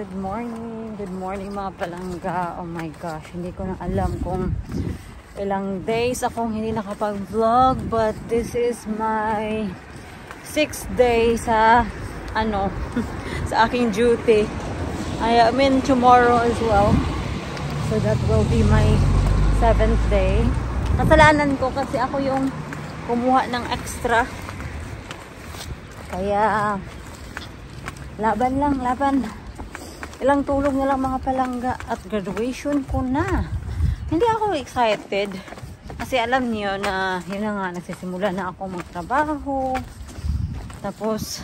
Good morning mga palangga. Oh my gosh, hindi ko na alam kung ilang days akong hindi nakapag-vlog, but this is my 6th day sa sa aking duty. I mean tomorrow as well, so that will be my 7th day. Kasalanan ko kasi ako yung kumuha ng extra, kaya laban. Ilang tulog na lang mga palangga at graduation ko na. Hindi ako excited kasi alam niyo na yun na nga, nagsisimula na ako magtrabaho. Tapos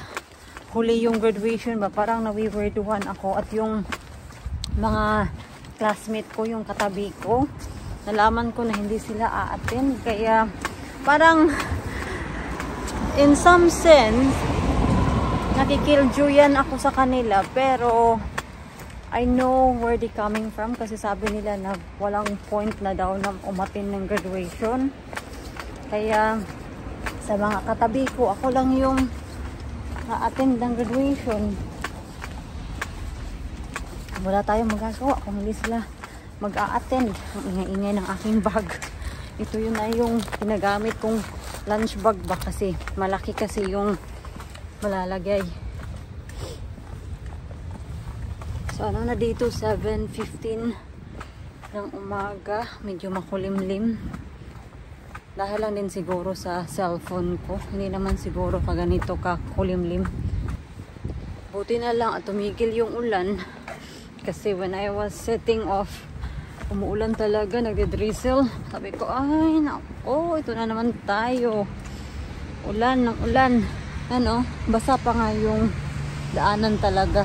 huli yung graduation ba, parang nawiwerduhan ako, at yung mga classmate ko, yung katabi ko, nalaman ko na hindi sila a-attend, kaya parang in some sense nakikilljoyan ako sa kanila, pero I know where they coming from kasi sabi nila na walang point na daw na umatin ng graduation. Kaya sa mga katabi ko, ako lang yung na-attend ng graduation. Wala tayong magagawa kung hindi sila mag-a-attend. Ang ingay-ingay ng aking bag. Ito yun na yung ginagamit kong lunch bag ba, kasi malaki kasi yung malalagay. So ano na dito, 7:15 ng umaga, medyo makulimlim dahil lang din siguro sa cellphone ko, hindi naman siguro kaganito ka kulimlim. Buti na lang at tumigil yung ulan, kasi when I was setting off, umuulan talaga, nagdidrizzle. Sabi ko, ay nako, ito na naman tayo, ulan ng ulan. Basa pa nga yung daanan talaga.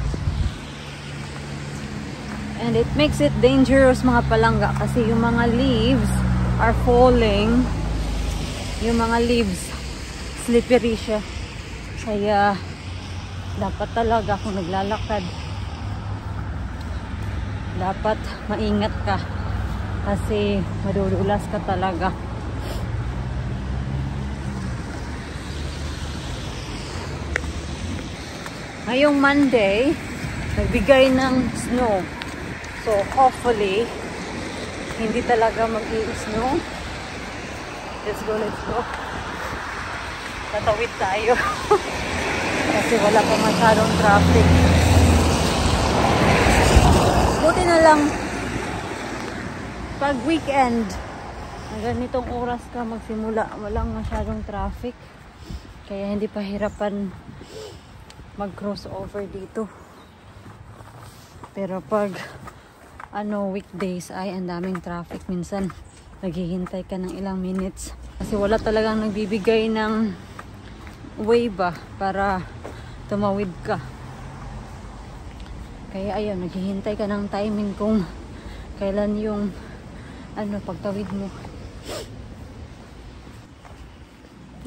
And it makes it dangerous mga palangga, kasi yung mga leaves are falling. Yung mga leaves, slippery siya. Kaya dapat talaga kung naglalakad, dapat maingat ka, kasi madudulas ka talaga. Ngayong Monday, nagbigay ng snow. So, hopefully, hindi talaga mag-i-snow. Let's go. Tatawid tayo. Kasi wala pa masyadong traffic. Buti na lang, pag weekend, ganitong oras ka magsimula, walang masyadong traffic. Kaya hindi pa hirapan mag-crossover dito. Pero pag weekdays ay ang daming traffic. Minsan naghihintay ka ng ilang minutes kasi wala talagang nagbibigay ng way ba para tumawid ka. Kaya ayun, naghihintay ka ng timing kung kailan yung pagtawid mo.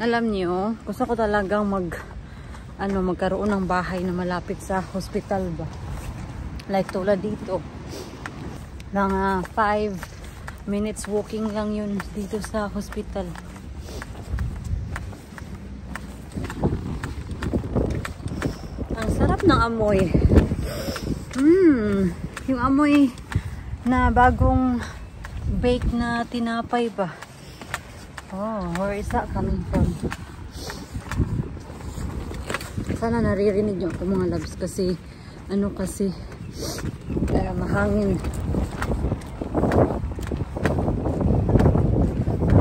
Alam niyo, gusto ko talagang magkaroon ng bahay na malapit sa hospital ba. Like tulad dito, mga 5 minutes walking lang yun dito sa hospital. Ang sarap ng amoy. Yung amoy na bagong bake na tinapay ba. Oh, where is that coming from? Sana naririnig nyo ako mga loves, kasi mahangin.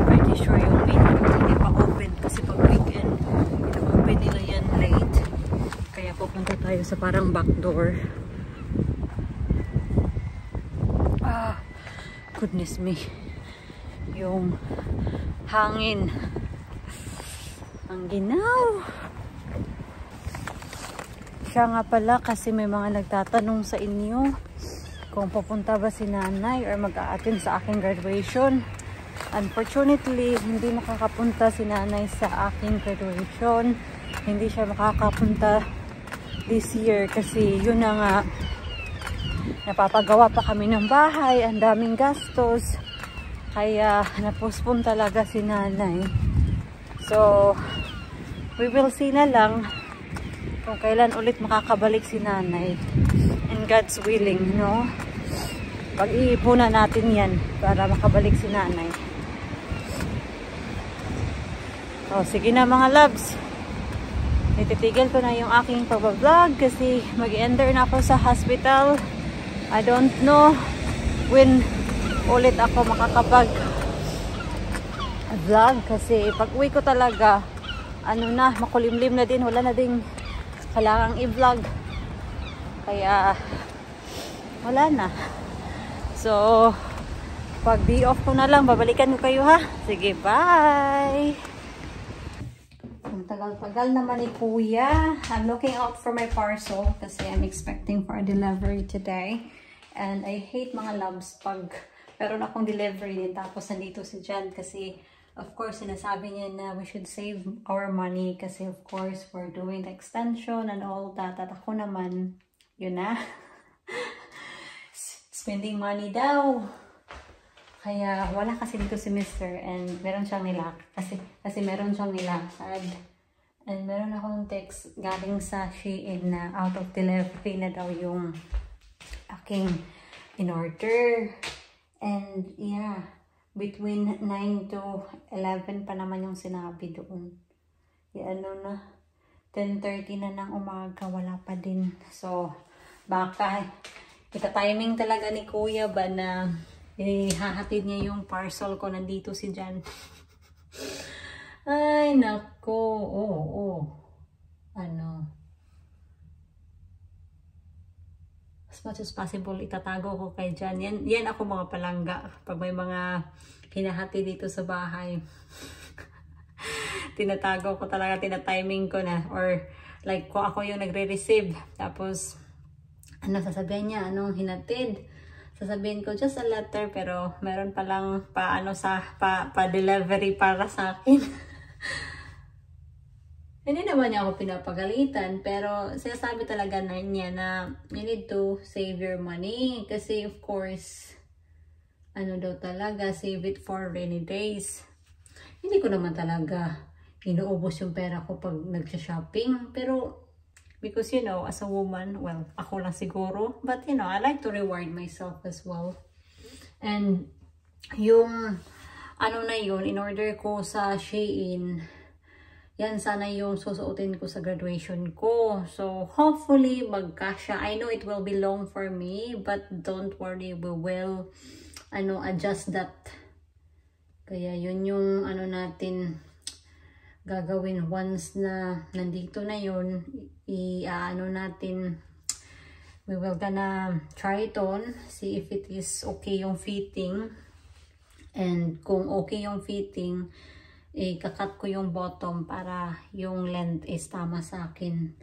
Pretty sure yung main hindi pa open, kasi pag weekend ino-open nila yan late. Kaya pupunta tayo sa parang back door. Goodness me, yung hangin, ang ginaw. Siya nga pala, kasi may mga nagtatanong sa inyo kung pupunta ba si nanay or mag-a-attend sa aking graduation. Unfortunately, hindi makakapunta si nanay sa aking graduation. Hindi siya makakapunta this year kasi yun na nga, napapagawa pa kami ng bahay, ang daming gastos, kaya na-postpone talaga si nanay. So we will see na lang kung kailan ulit makakabalik si nanay. And God's willing, no? Pag-iipunan natin yan para makabalik si nanay. So, sige na mga loves. Ititigil ko na yung aking pag-vlog kasi mag-enter na ako sa hospital. I don't know when ulit ako makakapag-vlog kasi pag-uwi ko talaga, ano na, makulimlim na din. Wala na din kailangang i-vlog. Kaya, wala na. So, pag day off ko na lang, babalikan ko kayo ha. Sige, bye! Ang tagal-tagal naman ni Kuya. I'm looking out for my parcel kasi I'm expecting for a delivery today. And I hate mga loves pag meron akong delivery din tapos nandito si Jan kasi of course sinasabi niya na we should save our money kasi of course we're doing the extension and all that. At ako naman, yun na. Spending money daw. Kaya wala kasi dito si Mr. and meron siyang nilak. Kasi meron siyang nilakad. And meron akong text galing sa Shein na out of delivery na daw yung aking in-order. And yeah, between 9 to 11 pa naman yung sinabi doon. Ano na, 10:30 na ng umaga, wala pa din. So, baka ita-timing talaga ni Kuya ba na ihahatid niya yung parcel ko. Nandito si Jan. Ay, nako. Oo. Ano. As much as possible, itatago ko kay Jan. Yan ako mga palangga. Pag may mga hinahati dito sa bahay. Tinatago ko talaga, tinatiming ko na. Or like, ko ako yung nagre-receive. Tapos, ano sasabihin niya? Anong hinatid? Sasabihin ko, just a letter, pero meron palang pa-delivery para sa akin. Hindi naman niya ako pinapagalitan, pero sinasabi talaga na niya na you need to save your money. Kasi of course, ano daw talaga, save it for rainy days. Hindi ko naman talaga inuubos yung pera ko pag nagsha-shopping. Pero, because you know, as a woman, well, ako lang siguro. But you know, I like to reward myself as well. And yung ano na yun, in order ko sa Shein, yan sana yung susuotin ko sa graduation ko. So, hopefully, magkasya. I know it will be long for me, but don't worry, we will adjust that. Kaya yun yung natin gagawin once na nandito na yun. Natin, we will gonna try it on, see if it is okay yung fitting. And kung okay yung fitting, kakat ko yung bottom para yung length is tama sa akin.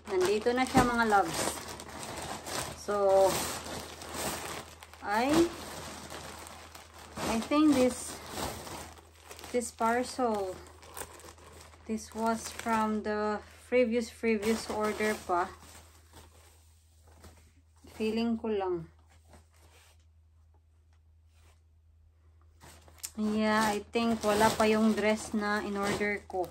Nandito na siya mga loves. So, I think this parcel, this was from the previous order pa. Feeling ko lang. Yeah, I think wala pa yung dress na in-order ko.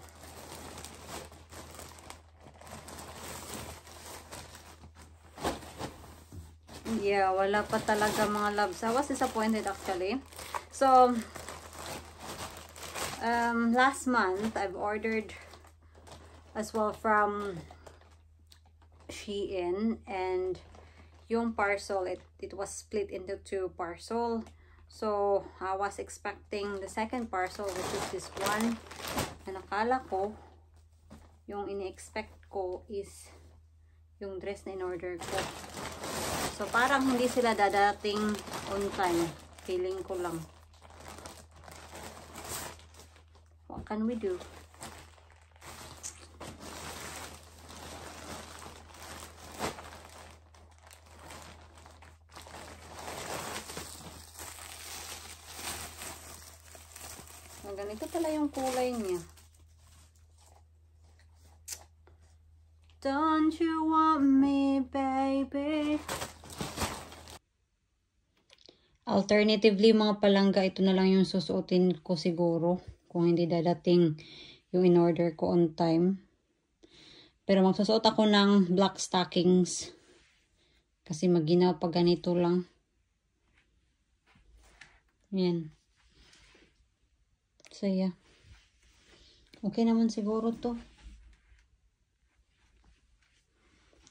Yeah, wala pa talaga mga loves. I was disappointed actually. So, last month, I've ordered as well from Shein. And yung parcel, it was split into 2 parcel. So, I was expecting the second parcel, which is this one. Na nakala ko, yung ini-expect ko is yung dress na in-order ko. So, parang hindi sila dadating on time. Feeling ko lang. What can we do? Ganito pala yung kulay niya. Don't you want me, baby? Alternatively, mga palangga, ito na lang yung susuotin ko siguro. Kung hindi dadating yung in-order ko on time. Pero magsusuot ako ng black stockings. Kasi maginaw pag ganito lang. Yan. So, yeah. Okay naman siguro to.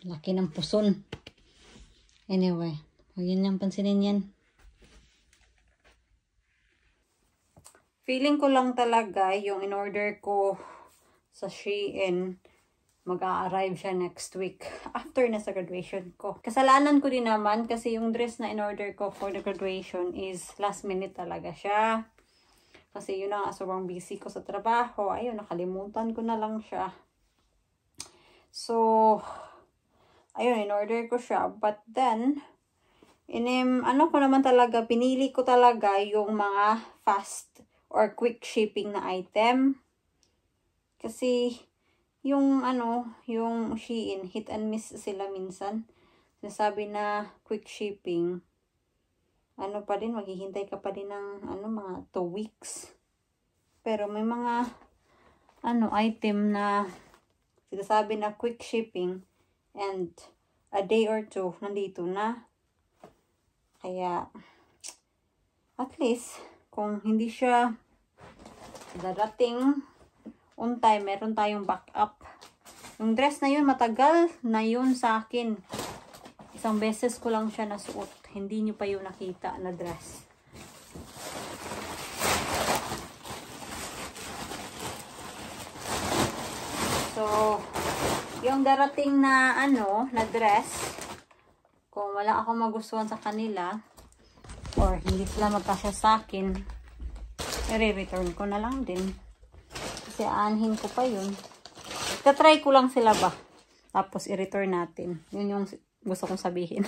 Laki ng puson. Anyway. Huwag yun lang pansinin yan. Feeling ko lang talaga yung in-order ko sa Shein, mag-a-arrive siya next week after na sa graduation ko. Kasalanan ko din naman kasi yung dress na in-order ko for the graduation is last minute talaga siya. Kasi yun na, sobrang busy ko sa trabaho. Ayun, nakalimutan ko na lang siya. So, ayun, in-order ko siya. But then, ano ko naman talaga, pinili ko talaga yung mga fast or quick shipping na item. Kasi, yung yung Shein, hit and miss sila minsan. Sabi na quick shipping, pa din, maghihintay ka pa din ng, mga 2 weeks. Pero may mga, item na, sinasabi na quick shipping, and a day or 2, nandito na. Kaya, at least, kung hindi siya darating on time, meron tayong backup. Yung dress na yun, matagal na yun sa akin. Isang beses ko lang siya nasuot. Hindi nyo pa yun nakita na dress. So, yung darating na, na dress, kung wala akong magustuhan sa kanila, or hindi sila magkasya sa akin, i-return ko na lang din. Kasi aanhin ko pa yun. Tatry ko lang sila ba. Tapos i-return natin. Yun yung gusto kong sabihin.